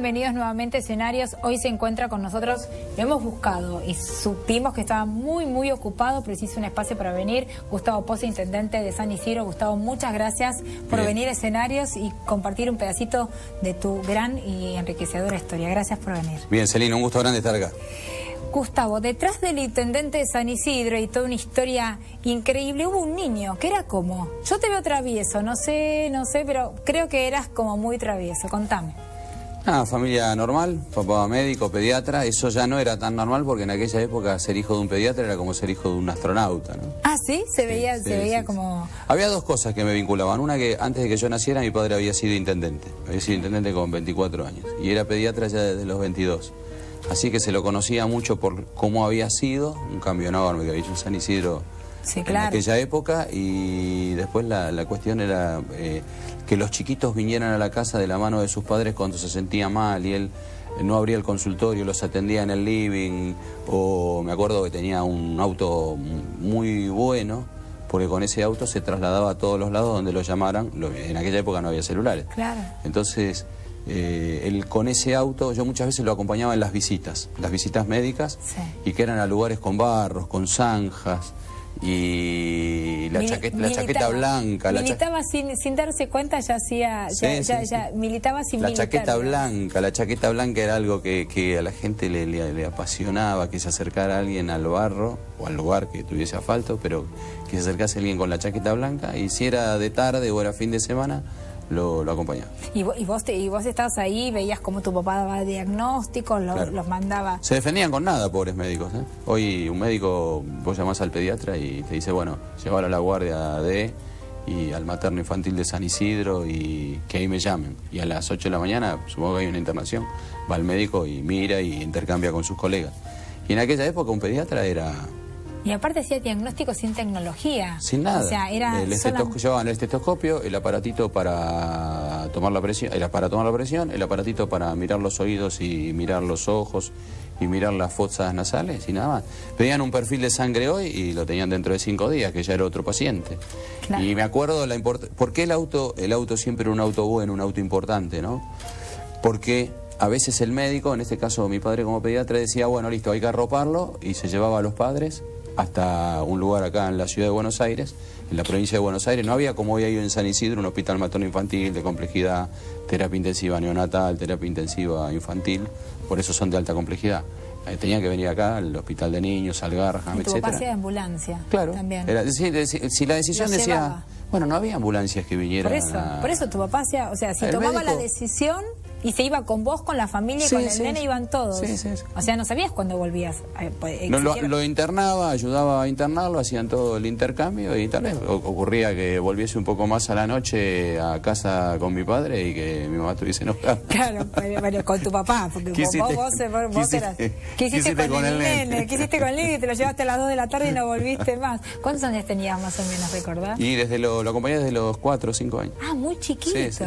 bienvenidos nuevamente a Escenarios. Hoy se encuentra con nosotros, lo hemos buscado y supimos que estaba muy ocupado, pero hizo un espacio para venir. Gustavo Posse, intendente de San Isidro. Gustavo, muchas gracias por venir a Escenarios y compartir un pedacito de tu gran y enriquecedora historia. Gracias por venir. Bien, Celina, un gusto grande estar acá. Gustavo, detrás del intendente de San Isidro y toda una historia increíble, hubo un niño que era como... Yo te veo travieso, no sé, pero creo que eras como muy travieso. Contame. Familia normal, papá médico, pediatra. Eso ya no era tan normal porque en aquella época ser hijo de un pediatra era como ser hijo de un astronauta, ¿no? Ah, ¿sí? Se veía como... Había dos cosas que me vinculaban. Una, que antes de que yo naciera mi padre había sido intendente. Había sido intendente con 24 años y era pediatra ya desde los 22. Así que se lo conocía mucho por cómo había sido, un cambio enorme que había hecho en San Isidro en aquella época. Y después la cuestión era que los chiquitos vinieran a la casa de la mano de sus padres cuando se sentía mal y él no abría el consultorio, los atendía en el living. O me acuerdo que tenía un auto muy bueno, porque con ese auto se trasladaba a todos los lados donde lo llamaran. En aquella época no había celulares. Claro. Entonces... él con ese auto, yo muchas veces lo acompañaba en las visitas médicas, sí. Y que eran a lugares con barros, con zanjas, y la chaqueta blanca. Militaba sin darse cuenta, ya hacía, ya militaba sin militar. La chaqueta blanca era algo que a la gente le apasionaba, que se acercara alguien al barro, o al lugar que tuviese asfalto, pero que se acercase alguien con la chaqueta blanca, y si era de tarde o era fin de semana, lo acompañaba. ¿Y vos estabas ahí, veías cómo tu papá daba diagnósticos, los mandaba? Se defendían con nada, pobres médicos, ¿eh? Hoy un médico, vos llamás al pediatra y te dice, bueno, llevar a la guardia de y al materno infantil de San Isidro y que ahí me llamen. Y a las 8 de la mañana, supongo que hay una internación, va el médico y mira y intercambia con sus colegas. Y en aquella época un pediatra era... Y aparte hacía diagnóstico sin tecnología. Sin nada. O sea, era llevaban el estetoscopio, el aparatito para tomar la presión, el aparatito para mirar los oídos y mirar los ojos y mirar las fosas nasales y nada más. Pedían un perfil de sangre hoy y lo tenían dentro de 5 días, que ya era otro paciente. Claro. Y me acuerdo ¿por qué el auto siempre era un auto bueno, un auto importante, ¿no? Porque a veces el médico, en este caso mi padre como pediatra, decía, bueno, listo, hay que arroparlo, y se llevaba a los padres hasta un lugar acá en la ciudad de Buenos Aires, en la provincia de Buenos Aires. No había, como hoy hay en San Isidro, un hospital materno infantil de complejidad, terapia intensiva neonatal, terapia intensiva infantil, por eso son de alta complejidad. Tenían que venir acá al hospital de niños, al Garham, etc. Tu papá hacía ambulancia. Claro. También. Si la decisión decía... Bueno, no había ambulancias que vinieran. Por eso tu papá hacía, o sea, si tomaba la decisión y se iba con vos, con la familia y con el nene, iban todos. Sí. O sea, no sabías cuándo volvías. Lo internaba, ayudaba a internarlo, hacían todo el intercambio y tal vez ocurría que volviese un poco más a la noche a casa con mi padre y que mi mamá estuviese enojada. Claro, bueno, con tu papá, porque vos eras... ¿Qué hiciste con el nene? ¿Qué hiciste con el nene? Te lo llevaste a las 2 de la tarde y no volviste más. ¿Cuántos años tenías más o menos, recordás? Y lo acompañé desde los 4 o 5 años. Ah, muy chiquito. Sí.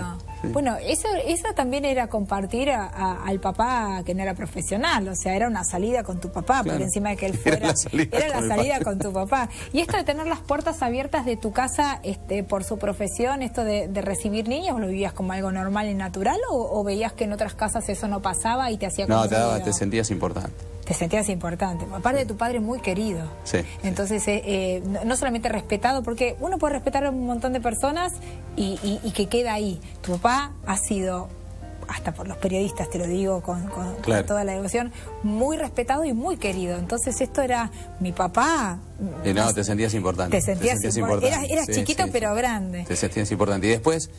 Bueno, eso también era compartir al papá que no era profesional, o sea, era una salida con tu papá, claro. Porque encima de que él fuera, era la salida con tu papá. Y esto de tener las puertas abiertas de tu casa por su profesión, esto de recibir niños, ¿lo vivías como algo normal y natural o veías que en otras casas eso no pasaba y te hacía como... No, te sentías importante. Te sentías importante, aparte de tu padre muy querido. Sí. Entonces, no solamente respetado, porque uno puede respetar a un montón de personas y que queda ahí. Tu papá ha sido, hasta por los periodistas, te lo digo con toda la devoción, muy respetado y muy querido. Entonces esto era mi papá. No, te sentías importante. Te sentías importante. Eras chiquito pero grande. Te sentías importante. Y después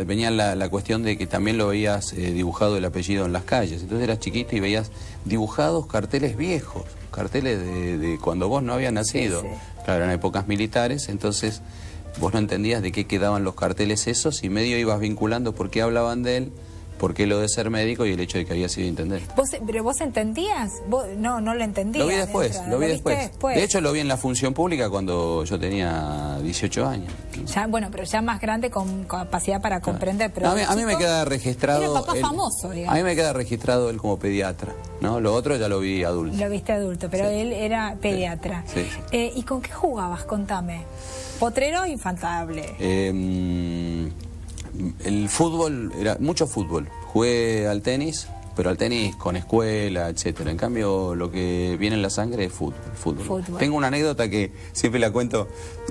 venía la cuestión de que también lo veías dibujado el apellido en las calles. Entonces eras chiquito y veías dibujados carteles viejos, carteles de cuando vos no habías nacido. Sí. Claro, eran épocas militares, entonces vos no entendías de qué quedaban los carteles esos y medio ibas vinculando por qué hablaban de él, por qué lo de ser médico y el hecho de que había sido intendente. ¿Pero vos entendías? No lo entendías. Lo vi después. De hecho, lo vi en la función pública cuando yo tenía 18 años. Ya, bueno, pero ya más grande, con capacidad para comprender. Pero a mí me queda registrado... Era papá famoso, digamos. A mí me queda registrado él como pediatra, ¿no? Lo otro ya lo vi adulto. Lo viste adulto, pero él era pediatra. Sí. ¿Y con qué jugabas? Contame. ¿Potrero o infantable? El fútbol, era mucho fútbol. jugué al tenis, pero al tenis con escuela, etcétera. En cambio, lo que viene en la sangre es fútbol. Tengo una anécdota que siempre la cuento.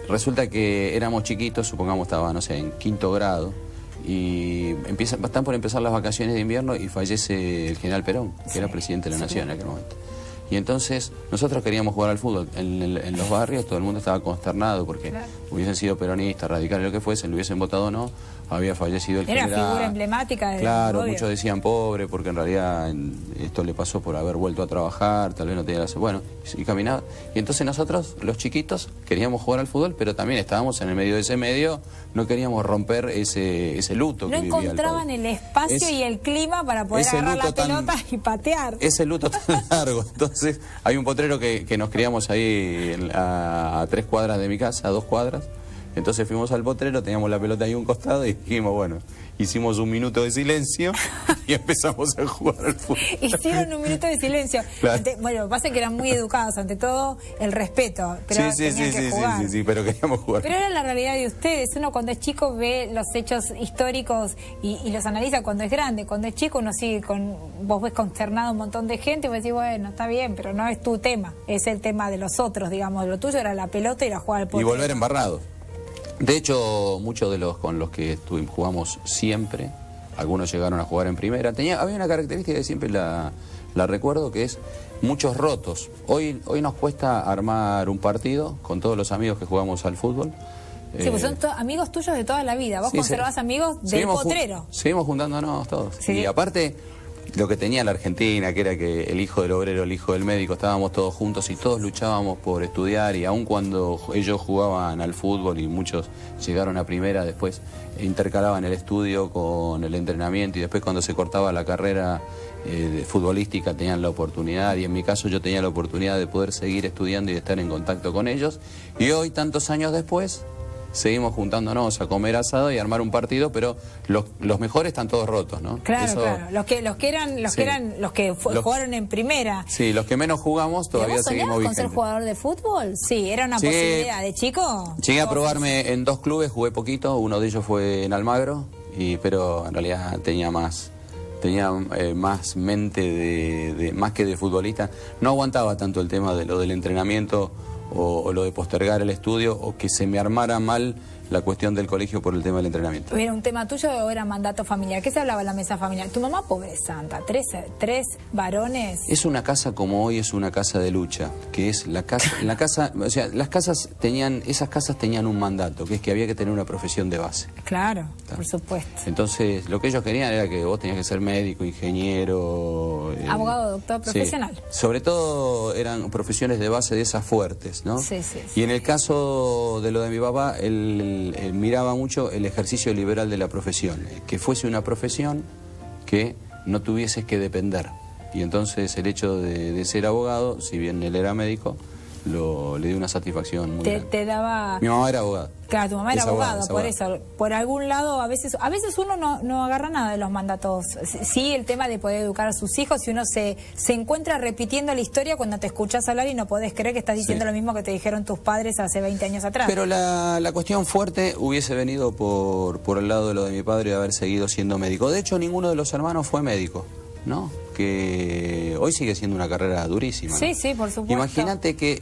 Resulta que éramos chiquitos, supongamos estaba, no sé, en 5º grado, y están por empezar las vacaciones de invierno y fallece el general Perón, que era presidente de la Nación en aquel momento. Y entonces nosotros queríamos jugar al fútbol en los barrios, todo el mundo estaba consternado porque hubiesen sido peronistas, radicales, lo que fuesen, lo hubiesen votado o no, había fallecido el general. Era figura emblemática del Claro, muchos decían pobre porque en realidad esto le pasó por haber vuelto a trabajar, tal vez no tenía la... Bueno, y caminaba. Y entonces nosotros, los chiquitos, queríamos jugar al fútbol, pero también estábamos en el medio de ese medio, no queríamos romper ese luto que vivía el país. No encontraban el espacio y el clima para poder agarrar la pelota y patear. Ese luto tan largo. Entonces, hay un potrero que nos criamos ahí a 3 cuadras de mi casa, a 2 cuadras. Entonces fuimos al potrero, teníamos la pelota ahí a un costado y dijimos, bueno, hicimos 1 minuto de silencio y empezamos a jugar al fútbol. Hicieron 1 minuto de silencio. Claro. Bueno, pasa que eran muy educados, ante todo el respeto, pero tenían que jugar. Sí, pero queríamos jugar. Pero era la realidad de ustedes. Uno cuando es chico ve los hechos históricos y los analiza cuando es grande. Cuando es chico uno sigue vos ves consternado un montón de gente y vos decís, bueno, está bien, pero no es tu tema, es el tema de los otros, digamos. Lo tuyo era la pelota y la jugada al potrero. Y volver embarrado. De hecho, muchos de los con los que jugamos siempre, algunos llegaron a jugar en primera. Había una característica que siempre la recuerdo, que es muchos rotos. Hoy nos cuesta armar un partido con todos los amigos que jugamos al fútbol. Sí, pues son amigos tuyos de toda la vida. Vos conservás amigos del potrero. Seguimos juntándonos todos. Sí. Y aparte, lo que tenía la Argentina, que era que el hijo del obrero, el hijo del médico, estábamos todos juntos y todos luchábamos por estudiar, y aun cuando ellos jugaban al fútbol y muchos llegaron a primera, después intercalaban el estudio con el entrenamiento, y después cuando se cortaba la carrera futbolística tenían la oportunidad, y en mi caso yo tenía la oportunidad de poder seguir estudiando y de estar en contacto con ellos. Y hoy, tantos años después, seguimos juntándonos a comer asado y a armar un partido, pero los mejores están todos rotos, ¿no? Claro, claro. Los que jugaron en primera. Sí, los que menos jugamos todavía seguimos vigentes. ¿Con ser jugador de fútbol? Sí, era una posibilidad de chico. Llegué a probarme en 2 clubes, jugué poquito, uno de ellos fue en Almagro, pero en realidad tenía más mente más que de futbolista. No aguantaba tanto el tema de lo del entrenamiento o lo de postergar el estudio, o que se me armara mal la cuestión del colegio por el tema del entrenamiento. ¿Era un tema tuyo o era mandato familiar? ¿Qué se hablaba en la mesa familiar? Tu mamá, pobre santa, tres varones. Es una casa como hoy, es una casa de lucha, que es la casa, o sea, esas casas tenían un mandato, que es que había que tener una profesión de base. Claro, por supuesto. Entonces, lo que ellos querían era que vos tenías que ser médico, ingeniero... abogado, doctor, profesional. Sí. Sobre todo eran profesiones de base de esas fuertes, ¿no? Sí. Y en el caso de lo de mi papá, él miraba mucho el ejercicio liberal de la profesión, que fuese una profesión que no tuvieses que depender. Y entonces el hecho de ser abogado, si bien él era médico, le dio una satisfacción muy grande. Te daba... Mi mamá era abogada. Claro, tu mamá era abogada, por abogada. eso. Por algún lado, a veces uno no agarra nada de los mandatos. Sí, el tema de poder educar a sus hijos, si uno se encuentra repitiendo la historia cuando te escuchás hablar y no podés creer que estás diciendo lo mismo que te dijeron tus padres hace 20 años atrás. Pero la cuestión fuerte hubiese venido por el lado de lo de mi padre, de haber seguido siendo médico. De hecho, ninguno de los hermanos fue médico, ¿no? Que hoy sigue siendo una carrera durísima, ¿no? Sí, por supuesto. Imagínate que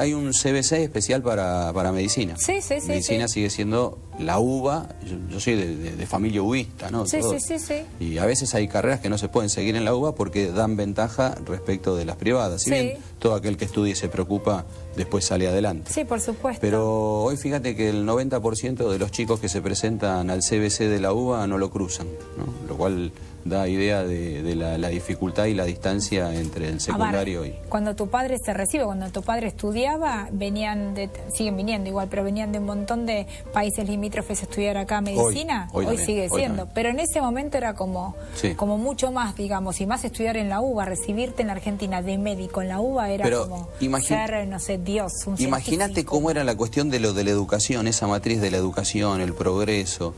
hay un CBC especial para medicina. Sí. Medicina sigue siendo la uva. Yo soy de familia uvista, ¿no? Sí. Y a veces hay carreras que no se pueden seguir en la uva porque dan ventaja respecto de las privadas. Si bien todo aquel que estudie se preocupa, después sale adelante. Sí, por supuesto. Pero hoy fíjate que el 90% de los chicos que se presentan al CBC de la uva no lo cruzan, ¿no? Lo cual da idea de la dificultad y la distancia entre el secundario y... Cuando tu padre se recibe, cuando tu padre estudiaba, siguen viniendo igual, pero venían de un montón de países limítrofes a estudiar acá medicina. Hoy sigue siendo. Pero en ese momento era como mucho más, digamos, y más estudiar en la UBA, recibirte en la Argentina de médico en la UBA era como ser, no sé, Dios, un Imagínate científico. cómo era la cuestión de lo de la educación, esa matriz de la educación, el progreso.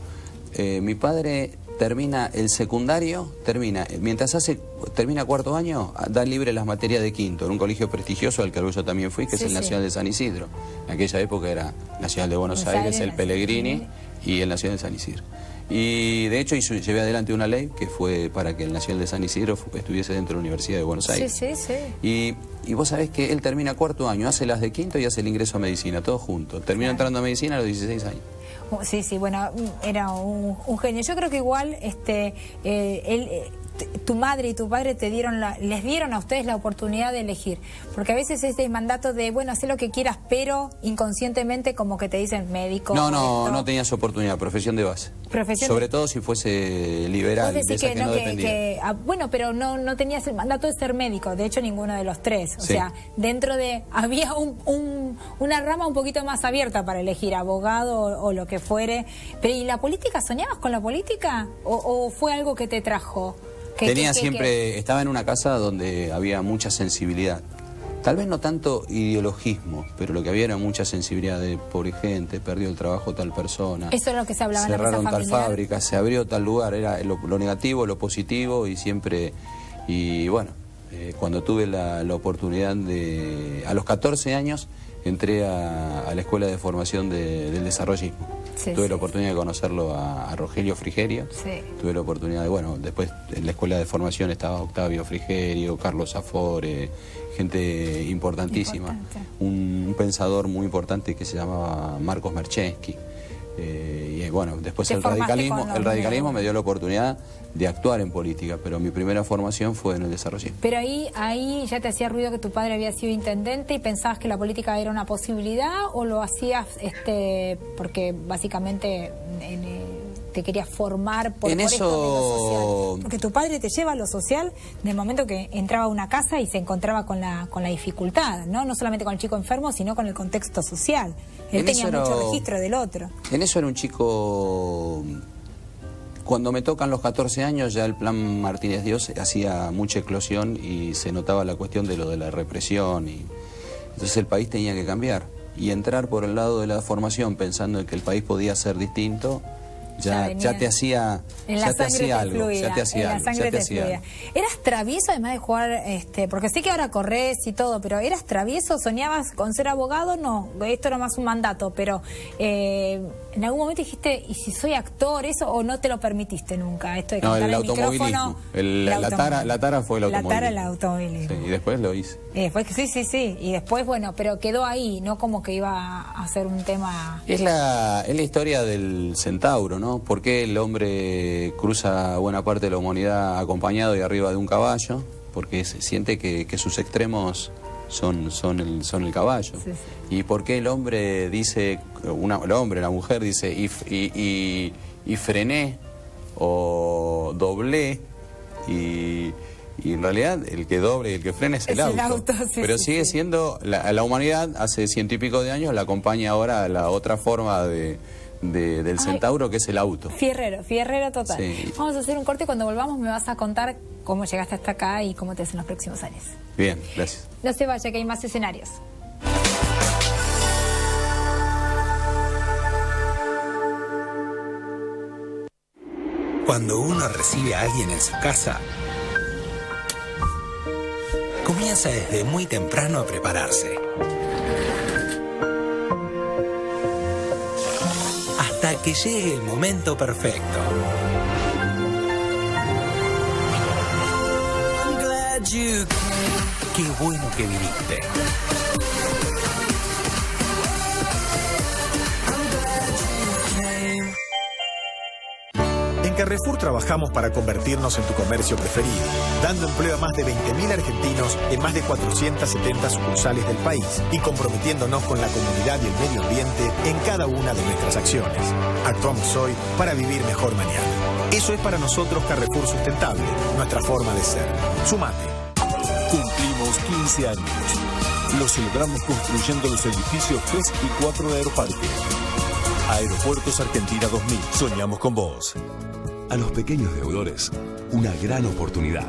Mi padre termina el secundario, termina 4º año, da libre las materias de quinto, en un colegio prestigioso al que yo también fui, que es el Nacional de San Isidro. En aquella época era Nacional de Buenos Aires, el Pellegrini y el Nacional de San Isidro. Y de hecho llevé adelante una ley que fue para que el Nacional de San Isidro estuviese dentro de la Universidad de Buenos Aires. Sí. Y vos sabés que él termina cuarto año, hace las de quinto y hace el ingreso a medicina, todo junto. Terminó entrando a medicina a los 16 años. Sí, bueno, era un genio. Yo creo que igual tu madre y tu padre les dieron a ustedes la oportunidad de elegir, porque a veces este mandato de, bueno, haz lo que quieras, pero inconscientemente como que te dicen médico. No tenías oportunidad, profesión de base. Sobre todo si fuese liberal, de esa que no dependía. Bueno, pero no tenías el mandato de ser médico, de hecho ninguno de los tres. O sea, dentro de... Había una rama un poquito más abierta para elegir abogado o lo que fuere. Pero ¿y la política? ¿Soñabas con la política? ¿O fue algo que te trajo? Estaba en una casa donde había mucha sensibilidad. Tal vez no tanto ideologismo, pero lo que había era mucha sensibilidad de pobre gente, perdió el trabajo tal persona. Eso es lo que se hablaba en la mesa familiar. Cerraron tal fábrica, se abrió tal lugar, era lo negativo, lo positivo y siempre... Y bueno, cuando tuve la oportunidad de... A los 14 años entré a la Escuela de Formación del Desarrollismo. Tuve la oportunidad de conocerlo a Rogelio Frigerio. Tuve la oportunidad de, después en la Escuela de Formación estaba Octavio Frigerio, Carlos Afore, gente importantísima. Un pensador muy importante que se llamaba Marcos Merchensky. Y bueno, después el radicalismo me dio la oportunidad de actuar en política, pero mi primera formación fue en el desarrollo. Pero ahí ya te hacía ruido que tu padre había sido intendente y pensabas que la política era una posibilidad, o lo hacías porque básicamente te querías formar por esto de lo social. Porque tu padre te lleva a lo social del momento que entraba a una casa y se encontraba con la dificultad, no solamente con el chico enfermo, sino con el contexto social. Él tenía mucho registro del otro. En eso era un chico... Cuando me tocan los 14 años ya el plan Martínez Dios hacía mucha eclosión y se notaba la cuestión de lo de la represión. Entonces el país tenía que cambiar. Y entrar por el lado de la formación pensando en que el país podía ser distinto... Ya te hacía algo. ¿Eras travieso además de jugar? Porque sé que ahora corres y todo, pero ¿eras travieso? ¿Soñabas con ser abogado? No, esto era más un mandato, pero en algún momento dijiste, ¿y si soy actor? ¿Eso o no te lo permitiste nunca? Esto de cantar el automovilismo. La tara fue el automovilismo. La tara, el automovilismo. Sí, y después lo hice. Sí. Y después, pero quedó ahí, no como que iba a ser un tema... Es la historia del centauro, ¿no? ¿Por qué el hombre cruza buena parte de la humanidad acompañado y arriba de un caballo? Porque se siente que sus extremos son el caballo. ¿Y por qué el hombre dice, la mujer dice, y frené o doblé? Y en realidad el que doble y el que frena es el auto. Pero sigue siendo, la humanidad hace 100 y pico de años la acompaña ahora a la otra forma del centauro, que es el auto. Fierrero total. Sí. Vamos a hacer un corte y cuando volvamos me vas a contar cómo llegaste hasta acá y cómo te ves en los próximos años. Bien, gracias. No se vaya, que hay más escenarios. Cuando uno recibe a alguien en su casa, comienza desde muy temprano a prepararse. Hasta que llegue el momento perfecto. I'm glad you came. Qué bueno que viniste. En Carrefour trabajamos para convertirnos en tu comercio preferido, dando empleo a más de 20.000 argentinos en más de 470 sucursales del país y comprometiéndonos con la comunidad y el medio ambiente en cada una de nuestras acciones. Actuamos hoy para vivir mejor mañana. Eso es para nosotros Carrefour Sustentable, nuestra forma de ser. Sumate. Cumplimos 15 años. Lo celebramos construyendo los edificios 3 y 4 de Aeroparque. Aeropuertos Argentina 2000. Soñamos con vos. A los pequeños deudores, una gran oportunidad.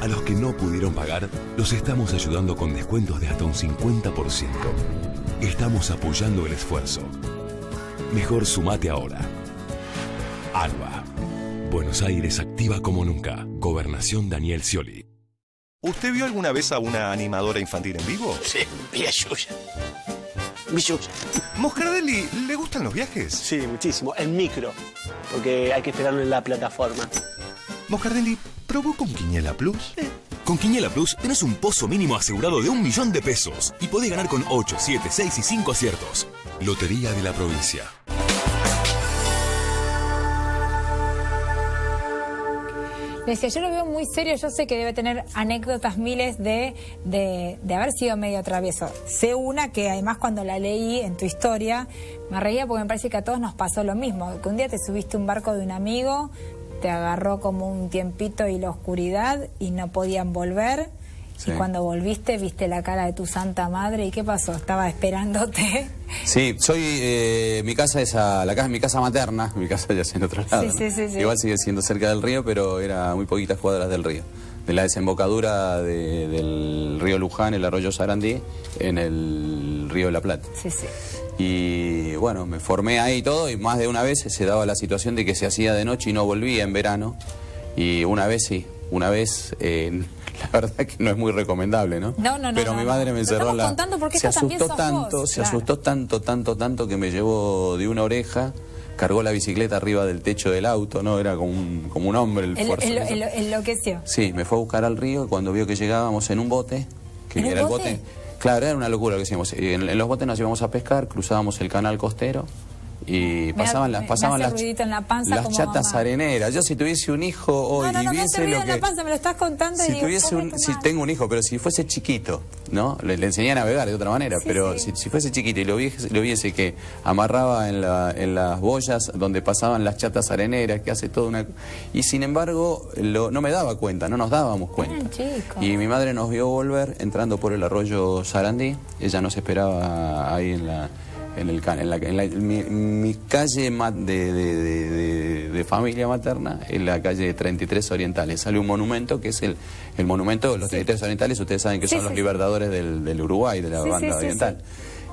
A los que no pudieron pagar, los estamos ayudando con descuentos de hasta un 50%. Estamos apoyando el esfuerzo. Mejor sumate ahora. ALBA. Buenos Aires activa como nunca. Gobernación Daniel Scioli. ¿Usted vio alguna vez a una animadora infantil en vivo? Sí, vi a Yuya. Billulla. ¿Moscardelli le gustan los viajes? Sí, muchísimo. En micro, porque hay que esperarlo en la plataforma. ¿Moscardelli probó con Quiniela Plus? Con Quiniela Plus tenés un pozo mínimo asegurado de $1.000.000 y podés ganar con 8, 7, 6 y 5 aciertos. Lotería de la Provincia. Decía, yo lo veo muy serio, yo sé que debe tener anécdotas miles de haber sido medio travieso. Sé una que además cuando la leí en tu historia me reía porque me parece que a todos nos pasó lo mismo, que un día te subiste a un barco de un amigo, te agarró como un tiempito y la oscuridad y no podían volver. Sí. Y cuando volviste, viste la cara de tu santa madre. ¿Y qué pasó? ¿Estaba esperándote? Sí, mi casa es mi casa materna, mi casa ya es en otro lado. Sí, sí, sí. Igual sigue siendo cerca del río, pero era muy poquitas cuadras del río. De la desembocadura del río Luján, el arroyo Sarandí, en el río de la Plata. Sí, sí. Y bueno, me formé ahí y todo, y más de una vez se daba la situación de que se hacía de noche y no volvía en verano. Y una vez sí, la verdad que no es muy recomendable, ¿no? No. Pero mi madre me encerró en la... Se asustó tanto que me llevó de una oreja, cargó la bicicleta arriba del techo del auto, ¿no? Era como un hombre el fuerza. Enloqueció. Sí, me fue a buscar al río y cuando vio que llegábamos en un bote, que era el bote... Claro, era una locura lo que hacíamos. En los botes nos íbamos a pescar, cruzábamos el canal costero y pasaban las chatas areneras. Yo si tuviese un hijo hoy no me hace ruido en la panza, me lo estás contando y digo, si tengo un hijo, pero si fuese chiquito, ¿no? Le enseñé a navegar de otra manera, pero sí. Si fuese chiquito y lo viese que amarraba en las boyas donde pasaban las chatas areneras, que hace toda una... Y sin embargo, no me daba cuenta, no nos dábamos cuenta. Y mi madre nos vio volver entrando por el arroyo Sarandí. Ella nos esperaba ahí mi calle de familia materna, en la calle 33 Orientales. Sale un monumento que es el monumento de los 33 Orientales. Ustedes saben que son los libertadores del Uruguay, de la banda oriental.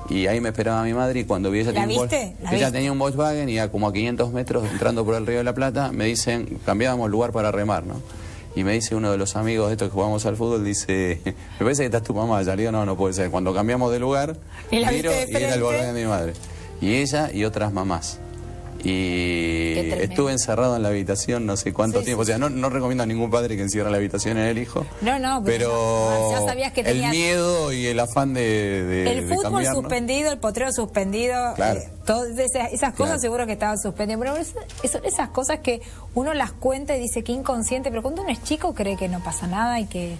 Y ahí me esperaba mi madre y cuando vi ella tenía un Volkswagen y como a 500 metros entrando por el río de la Plata, me dicen, cambiábamos lugar para remar, ¿no? Y me dice uno de los amigos de estos que jugamos al fútbol, dice, me parece que estás tu mamá. Ya le digo, no puede ser. Cuando cambiamos de lugar, miro y era el Volkswagen de mi madre. Y ella y otras mamás. Y estuve encerrado en la habitación no sé cuánto tiempo. O sea, no recomiendo a ningún padre que encierre la habitación en el hijo. Pero ya sabías que tenías... el miedo y el afán el fútbol cambiarnos. Suspendido, el potrero suspendido. Claro. Todas esas cosas seguro que estaban suspendidas. Pero esas cosas que uno las cuenta y dice que inconsciente, pero cuando uno es chico cree que no pasa nada y que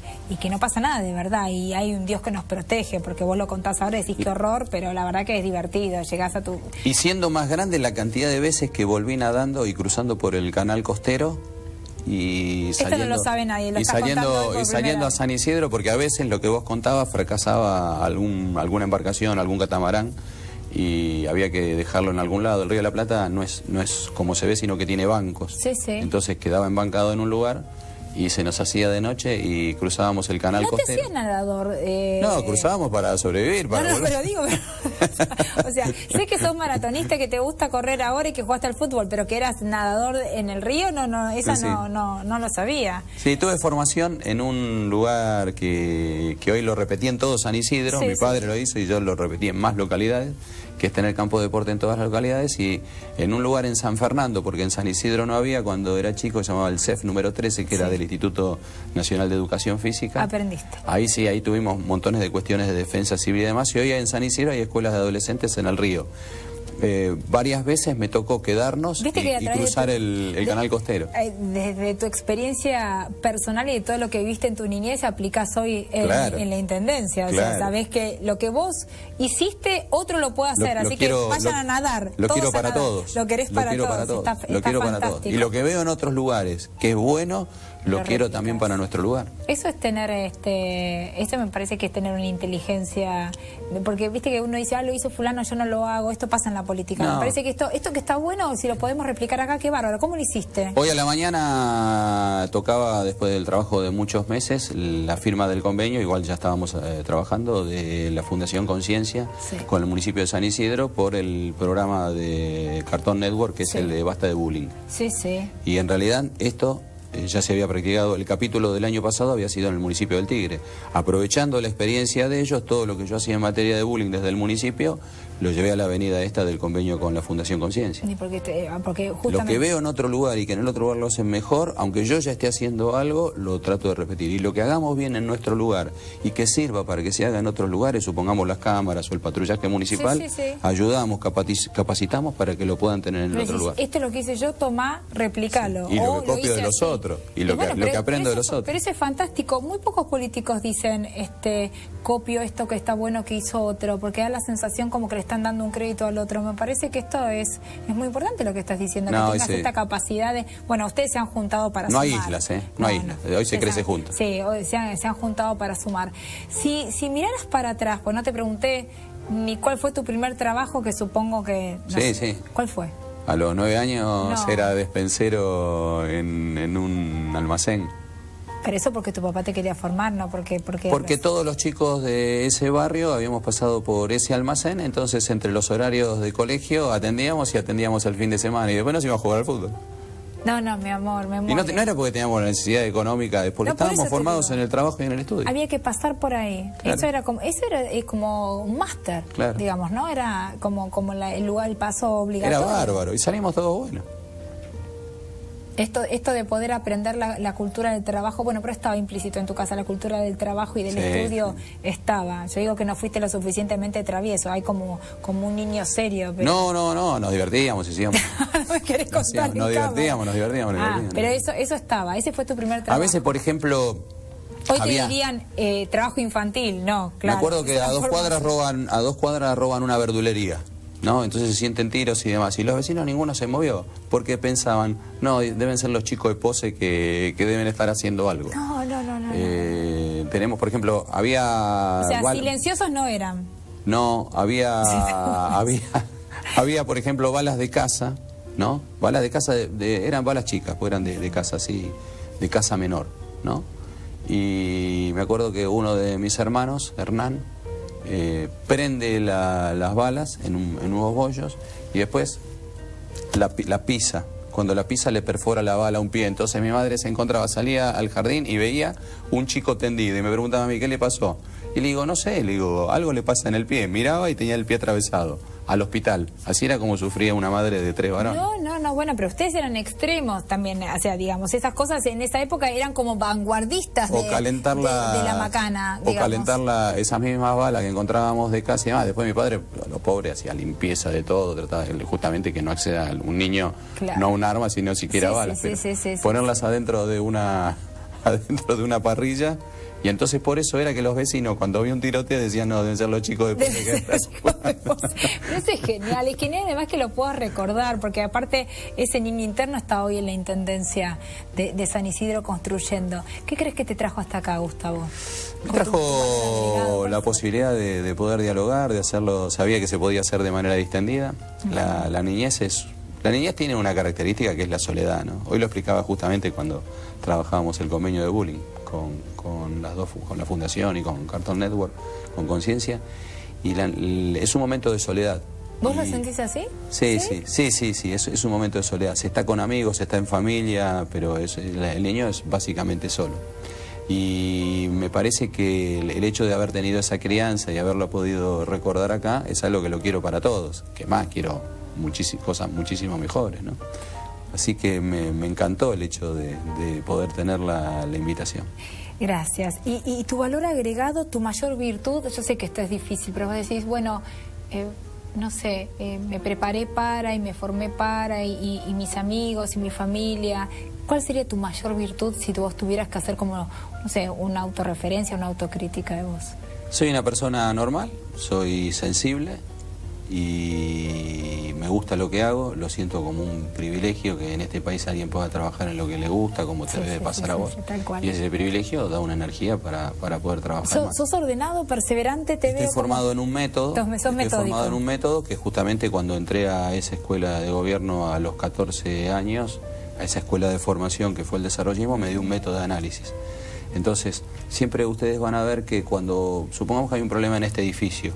no pasa nada de verdad. Y hay un Dios que nos protege, porque vos lo contás ahora y decís qué horror, pero la verdad que es divertido. Llegás a tu... Y siendo más grande la cantidad de veces que volví nadando y cruzando por el canal costero y saliendo, esto no lo sabe nadie, saliendo a San Isidro, porque a veces lo que vos contabas fracasaba alguna embarcación, algún catamarán y había que dejarlo en algún lado. El Río de la Plata no es como se ve, sino que tiene bancos. Entonces quedaba embancado en un lugar y se nos hacía de noche y cruzábamos el canal costero. ¿No te hacías nadador? No, cruzábamos para sobrevivir, para volver. Pero digo, o sea, sé que sos maratonista, que te gusta correr ahora y que jugaste al fútbol, pero que eras nadador en el río, no lo sabía. Sí, tuve formación en un lugar que hoy lo repetí en todo San Isidro, mi padre lo hizo y yo lo repetí en más localidades, que es tener campo de deporte en todas las localidades, y en un lugar en San Fernando, porque en San Isidro no había, cuando era chico se llamaba el CEF número 13, que era del Instituto Nacional de Educación Física. Aprendiste. Ahí tuvimos montones de cuestiones de defensa civil y demás, y hoy en San Isidro hay escuelas de adolescentes en el río. Varias veces me tocó quedarnos y cruzar el canal costero. Desde tu experiencia personal y de todo lo que viste en tu niñez, aplicás hoy en la Intendencia. O sea, sabés que lo que vos hiciste, otro lo puede hacer, así que vayan a nadar. Lo quiero para todos. Lo querés para todos. Lo quiero para todos. Y lo que veo en otros lugares, que es bueno, lo quiero también para nuestro lugar. Eso es tener, eso me parece que es tener una inteligencia, porque viste que uno dice, lo hizo fulano, yo no lo hago, esto pasa en la política. Me parece que esto que está bueno, si lo podemos replicar acá, qué bárbaro. ¿Cómo lo hiciste? Hoy a la mañana tocaba, después del trabajo de muchos meses, la firma del convenio, igual ya estábamos trabajando, de la Fundación Conciencia con el municipio de San Isidro por el programa de Cartoon Network, que es el de Basta de Bullying. Y en realidad esto ya se había practicado, el capítulo del año pasado había sido en el municipio del Tigre. Aprovechando la experiencia de ellos, todo lo que yo hacía en materia de bullying desde el municipio, lo llevé a la avenida esta del convenio con la Fundación Conciencia. Porque justamente... Lo que veo en otro lugar y que en el otro lugar lo hacen mejor, aunque yo ya esté haciendo algo, lo trato de repetir. Y lo que hagamos bien en nuestro lugar y que sirva para que se haga en otros lugares, supongamos las cámaras o el patrullaje municipal, ayudamos, capacitamos para que lo puedan tener en el otro lugar. Esto es lo que hice yo, tomá, replicalo. Y lo que copio de los otros, y lo que aprendo de los otros. Pero eso es fantástico. Muy pocos políticos dicen, copio esto que está bueno que hizo otro, porque da la sensación como que le están dando un crédito al otro. Me parece que esto es muy importante lo que estás diciendo, que tengas esta capacidad de... Bueno, ustedes se han juntado para sumar. No hay islas, No hay islas. Hoy se crece juntos. Sí, hoy se han juntado para sumar. Si miraras para atrás, pues no te pregunté ni cuál fue tu primer trabajo, que supongo que... Sí. ¿Cuál fue? A los 9 años era despensero en un almacén. Pero eso porque tu papá te quería formar, ¿no? Porque todos los chicos de ese barrio habíamos pasado por ese almacén, entonces entre los horarios de colegio atendíamos el fin de semana y después nos íbamos a jugar al fútbol. No, mi amor, me muero. Y no era porque teníamos la necesidad económica, es porque estábamos formados en el trabajo y en el estudio. Había que pasar por ahí. Claro. Eso era como un máster, digamos, ¿no? Era como el lugar, el paso obligatorio. Era bárbaro y salimos todos buenos. Esto de poder aprender la cultura del trabajo, bueno, pero estaba implícito en tu casa, la cultura del trabajo y del estudio estaba. Yo digo que no fuiste lo suficientemente travieso, hay como un niño serio. Pero... No, nos divertíamos, hacíamos. No me querés contar. Nos divertíamos. Pero eso estaba, ese fue tu primer trabajo. A veces, por ejemplo... Hoy te dirían trabajo infantil, no, claro. Me acuerdo que a 2 cuadras roban una verdulería. ¿No? Entonces se sienten tiros y demás. Y los vecinos ninguno se movió, porque pensaban, no, deben ser los chicos de pose que deben estar haciendo algo. No. Tenemos, por ejemplo, había... O sea, silenciosos no eran. No, había, por ejemplo, balas de casa, ¿no? Balas de casa, eran balas chicas, pues eran de casa así, de casa menor, ¿no? Y me acuerdo que uno de mis hermanos, Hernán, prende las balas en unos bollos y después la pisa. Cuando la pisa le perfora la bala a un pie. Entonces mi madre se encontraba, salía al jardín y veía un chico tendido y me preguntaba a mí, ¿qué le pasó? Y le digo, no sé, algo le pasa en el pie. Miraba y tenía el pie atravesado. Al hospital. Así era como sufría una madre de 3 varones. No, bueno, pero ustedes eran extremos también, o sea, digamos, esas cosas en esa época eran como vanguardistas de la macana, digamos. O calentar esas mismas balas que encontrábamos de casa y demás. Después mi padre, lo pobre, hacía limpieza de todo, trataba justamente que no acceda un niño, no a un arma, sino siquiera balas. Ponerlas adentro de una parrilla. Y entonces por eso era que los vecinos, cuando había un tiroteo, decían, no, deben ser los chicos de pose. Pero eso es genial además que lo puedas recordar, porque aparte ese niño interno está hoy en la Intendencia de San Isidro construyendo. ¿Qué crees que te trajo hasta acá, Gustavo? Me trajo la posibilidad de poder dialogar, de hacerlo, sabía que se podía hacer de manera distendida. La niñez tiene una característica que es la soledad, ¿no? Hoy lo explicaba justamente cuando trabajábamos el convenio de bullying con la Fundación y con Cartoon Network, con Conciencia, y es un momento de soledad. ¿Vos lo sentís así? Sí, es un momento de soledad. Se está con amigos, se está en familia, pero el niño es básicamente solo. Y me parece que el hecho de haber tenido esa crianza y haberlo podido recordar acá es algo que lo quiero para todos, que más quiero cosas muchísimo mejores, ¿no? Así que me encantó el hecho de poder tener la invitación. Gracias. ¿Y tu valor agregado, tu mayor virtud? Yo sé que esto es difícil, pero vos decís, bueno, no sé, me preparé para y me formé para y mis amigos y mi familia. ¿Cuál sería tu mayor virtud si vos tuvieras que hacer como, no sé, una autorreferencia, una autocrítica de vos? Soy una persona normal, soy sensible y me gusta lo que hago, lo siento como un privilegio que en este país alguien pueda trabajar en lo que le gusta, como te debe pasar a vos. Tal cual. Y ese privilegio da una energía para poder trabajar más. ¿Sos ordenado, perseverante? Estoy formado en un método. Estoy formado en un método que justamente cuando entré a esa escuela de gobierno a los 14 años, a esa escuela de formación que fue el desarrollismo, me dio un método de análisis. Entonces, siempre ustedes van a ver que cuando, supongamos que hay un problema en este edificio,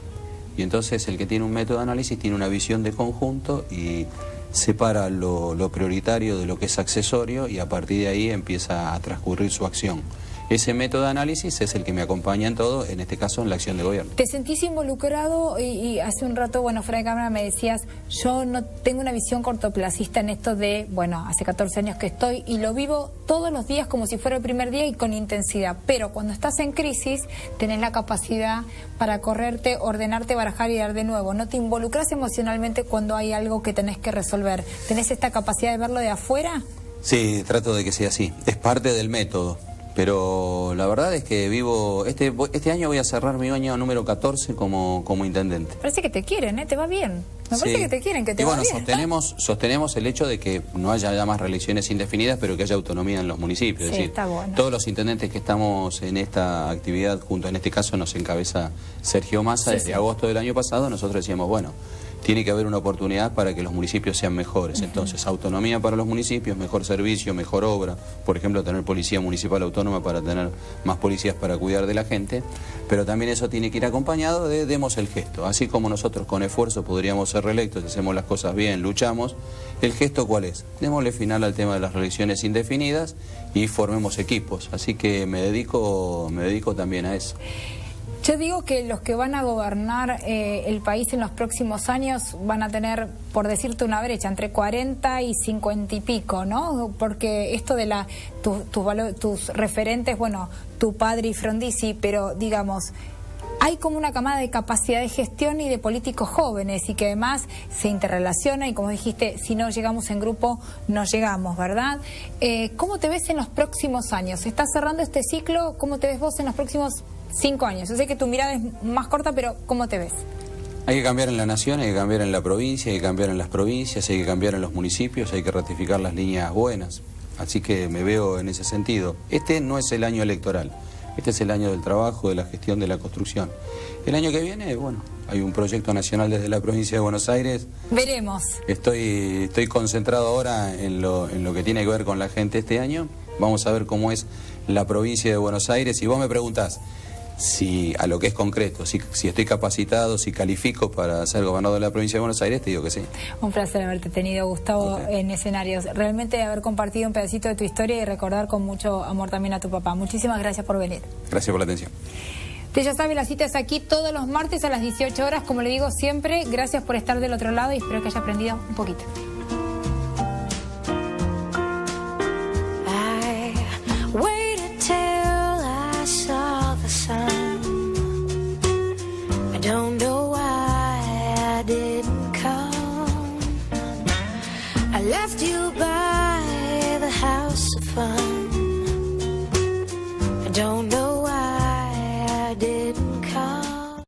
y entonces el que tiene un método de análisis tiene una visión de conjunto y separa lo prioritario de lo que es accesorio y a partir de ahí empieza a transcurrir su acción. Ese método de análisis es el que me acompaña en todo, en este caso en la acción de gobierno. ¿Te sentís involucrado? Y hace un rato, bueno, fuera de cámara me decías, yo no tengo una visión cortoplacista en esto de, bueno, hace 14 años que estoy y lo vivo todos los días como si fuera el primer día y con intensidad. Pero cuando estás en crisis, tenés la capacidad para correrte, ordenarte, barajar y dar de nuevo. ¿No te involucras emocionalmente cuando hay algo que tenés que resolver? ¿Tenés esta capacidad de verlo de afuera? Sí, trato de que sea así. Es parte del método. Pero la verdad es que vivo... Este año voy a cerrar mi año número 14 como intendente. Parece que te quieren, ¿eh? Te va bien. Me parece que te quieren, que te va bien. Sostenemos el hecho de que no haya ya más reelecciones indefinidas, pero que haya autonomía en los municipios. Sí, es decir, está bueno. Todos los intendentes que estamos en esta actividad junto, en este caso nos encabeza Sergio Massa, desde agosto del año pasado, nosotros decíamos, bueno, tiene que haber una oportunidad para que los municipios sean mejores. Entonces, autonomía para los municipios, mejor servicio, mejor obra. Por ejemplo, tener policía municipal autónoma para tener más policías para cuidar de la gente. Pero también eso tiene que ir acompañado de demos el gesto. Así como nosotros con esfuerzo podríamos ser reelectos, hacemos las cosas bien, luchamos. ¿El gesto cuál es? Démosle final al tema de las reelecciones indefinidas y formemos equipos. Así que me dedico también a eso. Yo digo que los que van a gobernar el país en los próximos años van a tener, por decirte una brecha, entre 40 y 50 y pico, ¿no? Porque esto de tus referentes, bueno, tu padre y Frondizi, pero digamos, hay como una camada de capacidad de gestión y de políticos jóvenes y que además se interrelaciona y como dijiste, si no llegamos en grupo, no llegamos, ¿verdad? ¿Cómo te ves en los próximos años? ¿Estás cerrando este ciclo? ¿Cómo te ves vos en los próximos 5 años? Yo sé que tu mirada es más corta, pero ¿cómo te ves? Hay que cambiar en la nación, hay que cambiar en la provincia, hay que cambiar en las provincias, hay que cambiar en los municipios, hay que ratificar las líneas buenas. Así que me veo en ese sentido. Este no es el año electoral, este es el año del trabajo, de la gestión, de la construcción. El año que viene, bueno, hay un proyecto nacional desde la provincia de Buenos Aires. Veremos. Estoy concentrado ahora en lo que tiene que ver con la gente este año. Vamos a ver cómo es la provincia de Buenos Aires. Y vos me preguntás si a lo que es concreto, si estoy capacitado, si califico para ser gobernador de la provincia de Buenos Aires, te digo que sí. Un placer haberte tenido, Gustavo, en escenarios. Realmente haber compartido un pedacito de tu historia y recordar con mucho amor también a tu papá. Muchísimas gracias por venir. Gracias por la atención. Usted ya sabe, la cita es aquí todos los martes a las 18 horas, como le digo siempre. Gracias por estar del otro lado y espero que haya aprendido un poquito. Don't know why I didn't come. I left you by the house of fun. I don't know